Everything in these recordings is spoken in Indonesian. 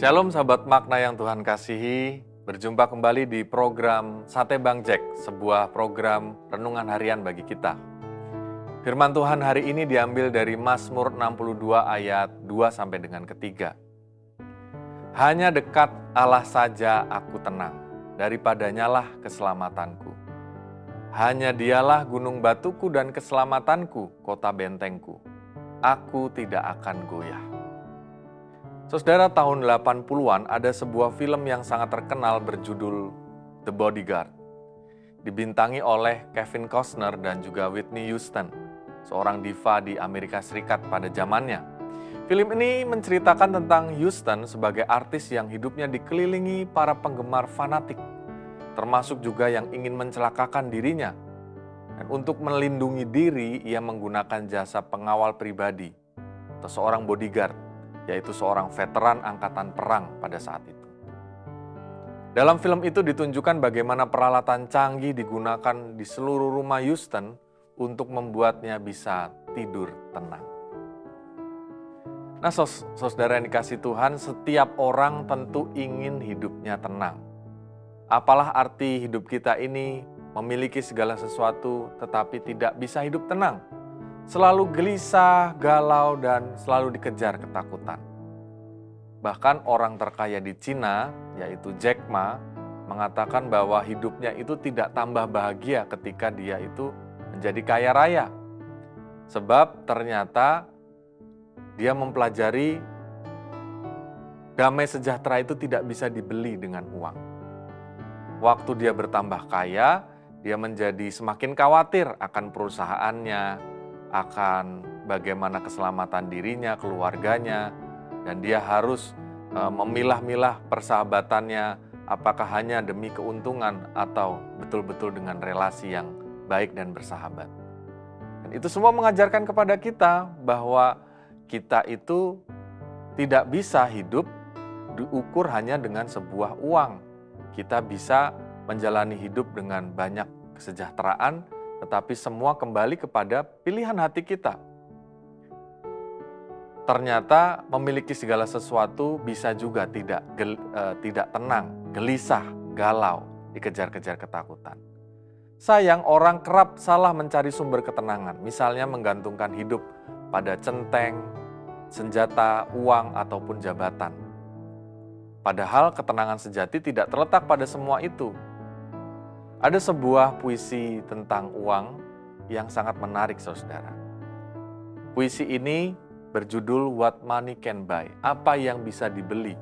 Shalom sahabat makna yang Tuhan kasihi, berjumpa kembali di program Sate Bang Jack, sebuah program renungan harian bagi kita. Firman Tuhan hari ini diambil dari Mazmur 62 ayat 2 sampai dengan ketiga. Hanya dekat Allah saja aku tenang, daripadanya lah keselamatanku. Hanya dialah gunung batuku dan keselamatanku, kota bentengku. Aku tidak akan goyah. Saudara, tahun 80-an ada sebuah film yang sangat terkenal berjudul The Bodyguard. Dibintangi oleh Kevin Costner dan juga Whitney Houston, seorang diva di Amerika Serikat pada zamannya. Film ini menceritakan tentang Houston sebagai artis yang hidupnya dikelilingi para penggemar fanatik, termasuk juga yang ingin mencelakakan dirinya. Dan untuk melindungi diri, ia menggunakan jasa pengawal pribadi atau seorang bodyguard, yaitu seorang veteran angkatan perang pada saat itu. Dalam film itu ditunjukkan bagaimana peralatan canggih digunakan di seluruh rumah Houston untuk membuatnya bisa tidur tenang. Nah, saudara yang dikasih Tuhan, setiap orang tentu ingin hidupnya tenang. Apalah arti hidup kita ini memiliki segala sesuatu tetapi tidak bisa hidup tenang? Selalu gelisah, galau, dan selalu dikejar ketakutan. Bahkan orang terkaya di Cina, yaitu Jack Ma, mengatakan bahwa hidupnya itu tidak tambah bahagia ketika dia itu menjadi kaya raya. Sebab ternyata dia mempelajari damai sejahtera itu tidak bisa dibeli dengan uang. Waktu dia bertambah kaya, dia menjadi semakin khawatir akan perusahaannya, akan bagaimana keselamatan dirinya, keluarganya, dan dia harus memilah-milah persahabatannya, apakah hanya demi keuntungan atau betul-betul dengan relasi yang baik dan bersahabat. Dan itu semua mengajarkan kepada kita bahwa kita itu tidak bisa hidup diukur hanya dengan sebuah uang. Kita bisa menjalani hidup dengan banyak kesejahteraan, tetapi semua kembali kepada pilihan hati kita. Ternyata memiliki segala sesuatu bisa juga tidak tenang, gelisah, galau, dikejar-kejar ketakutan. Sayang, orang kerap salah mencari sumber ketenangan, misalnya menggantungkan hidup pada centeng, senjata, uang, ataupun jabatan. Padahal ketenangan sejati tidak terletak pada semua itu. Ada sebuah puisi tentang uang yang sangat menarik, saudara. Puisi ini berjudul What Money Can Buy, apa yang bisa dibeli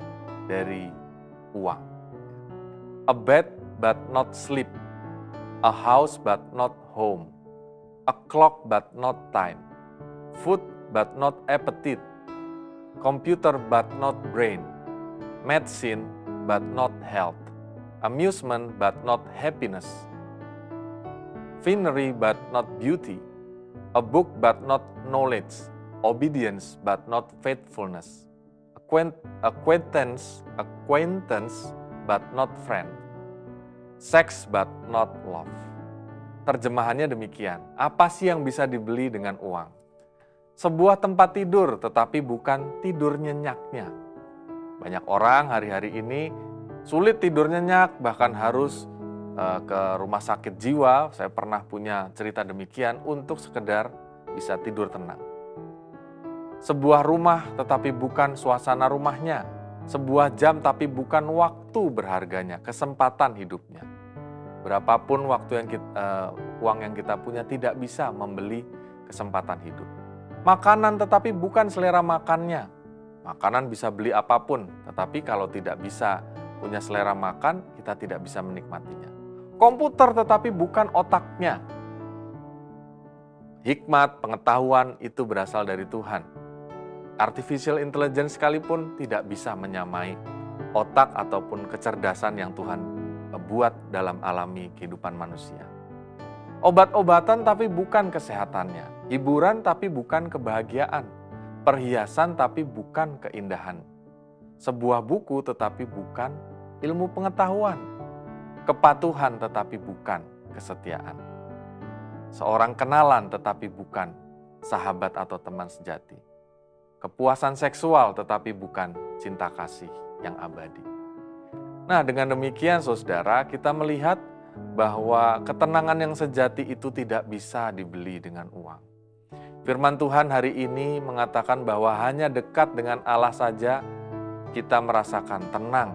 dari uang. A bed but not sleep, a house but not home, a clock but not time, food but not appetite, computer but not brain, medicine but not health, amusement but not happiness, finery but not beauty, a book but not knowledge, obedience but not faithfulness, acquaintance but not friend, sex but not love. Terjemahannya demikian, apa sih yang bisa dibeli dengan uang? Sebuah tempat tidur tetapi bukan tidur nyenyaknya. Banyak orang hari-hari ini sulit tidur nyenyak, bahkan harus ke rumah sakit jiwa. Saya pernah punya cerita demikian untuk sekedar bisa tidur tenang. Sebuah rumah tetapi bukan suasana rumahnya. Sebuah jam tapi bukan waktu berharganya, kesempatan hidupnya. Berapapun uang yang kita punya tidak bisa membeli kesempatan hidup. Makanan tetapi bukan selera makannya. Makanan bisa beli apapun, tetapi kalau tidak bisa punya selera makan, kita tidak bisa menikmatinya. Komputer tetapi bukan otaknya. Hikmat, pengetahuan itu berasal dari Tuhan. Artificial intelligence sekalipun tidak bisa menyamai otak ataupun kecerdasan yang Tuhan buat dalam alami kehidupan manusia. Obat-obatan tapi bukan kesehatannya. Hiburan tapi bukan kebahagiaan. Perhiasan tapi bukan keindahan. Sebuah buku tetapi bukan ilmu pengetahuan. Kepatuhan tetapi bukan kesetiaan. Seorang kenalan tetapi bukan sahabat atau teman sejati. Kepuasan seksual tetapi bukan cinta kasih. yang abadi. Nah, dengan demikian saudara, kita melihat bahwa ketenangan yang sejati itu tidak bisa dibeli dengan uang. Firman Tuhan hari ini mengatakan bahwa hanya dekat dengan Allah saja kita merasakan tenang.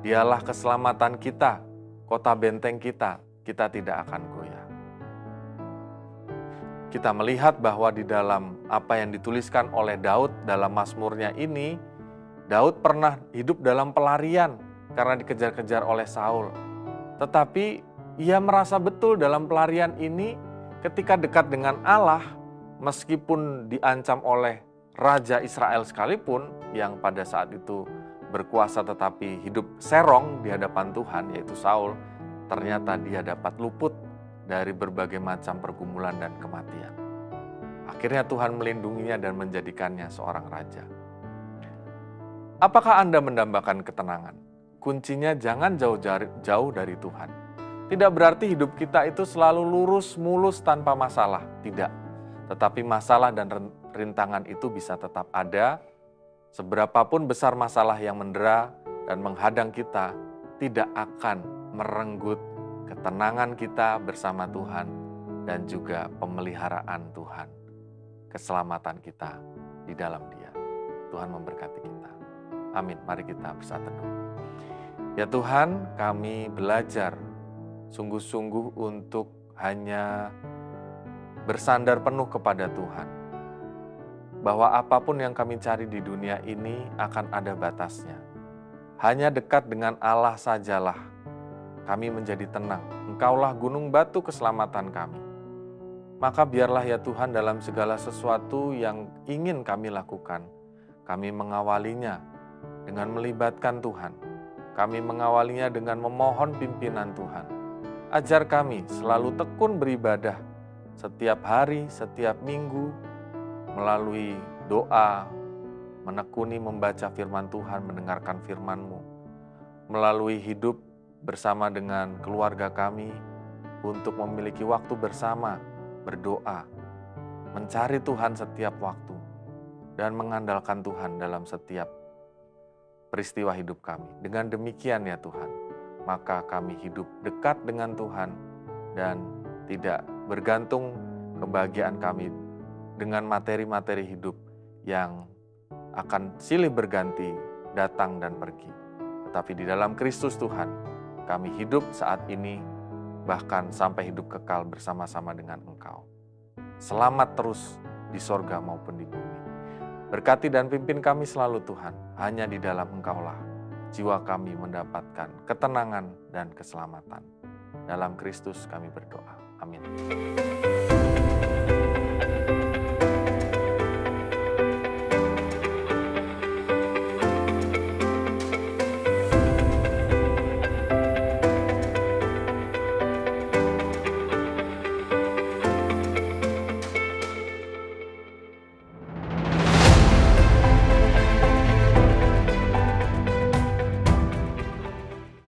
Dialah keselamatan kita, kota benteng kita tidak akan goyah. Kita melihat bahwa di dalam apa yang dituliskan oleh Daud dalam Mazmurnya ini, Daud pernah hidup dalam pelarian karena dikejar-kejar oleh Saul. Tetapi ia merasa betul dalam pelarian ini ketika dekat dengan Allah, meskipun diancam oleh Raja Israel sekalipun yang pada saat itu berkuasa tetapi hidup serong di hadapan Tuhan, yaitu Saul, ternyata dia dapat luput dari berbagai macam pergumulan dan kematian. Akhirnya Tuhan melindunginya dan menjadikannya seorang raja. Apakah Anda mendambakan ketenangan? Kuncinya jangan jauh dari Tuhan. Tidak berarti hidup kita itu selalu lurus, mulus, tanpa masalah. Tidak. Tetapi masalah dan rintangan itu bisa tetap ada. Seberapapun besar masalah yang mendera dan menghadang kita, tidak akan merenggut ketenangan kita bersama Tuhan dan juga pemeliharaan Tuhan. Keselamatan kita di dalam Dia. Tuhan memberkati kita. Amin. Mari kita bersatu teduh. Ya Tuhan, kami belajar sungguh-sungguh untuk hanya bersandar penuh kepada Tuhan. Bahwa apapun yang kami cari di dunia ini akan ada batasnya. Hanya dekat dengan Allah sajalah kami menjadi tenang. Engkaulah gunung batu keselamatan kami. Maka biarlah ya Tuhan dalam segala sesuatu yang ingin kami lakukan, kami mengawalinya dengan melibatkan Tuhan. Kami mengawalinya dengan memohon pimpinan Tuhan. Ajar kami selalu tekun beribadah setiap hari, setiap minggu, melalui doa, menekuni membaca firman Tuhan, mendengarkan firman-Mu, melalui hidup bersama dengan keluarga kami untuk memiliki waktu bersama, berdoa, mencari Tuhan setiap waktu, dan mengandalkan Tuhan dalam setiap peristiwa hidup kami. Dengan demikian ya Tuhan, maka kami hidup dekat dengan Tuhan dan tidak bergantung kebahagiaan kami dengan materi-materi hidup yang akan silih berganti, datang dan pergi. Tetapi di dalam Kristus Tuhan, kami hidup saat ini, bahkan sampai hidup kekal bersama-sama dengan Engkau. Selamat terus di sorga maupun di bumi. Berkati dan pimpin kami selalu Tuhan, hanya di dalam Engkaulah jiwa kami mendapatkan ketenangan dan keselamatan. Dalam Kristus kami berdoa. Amin.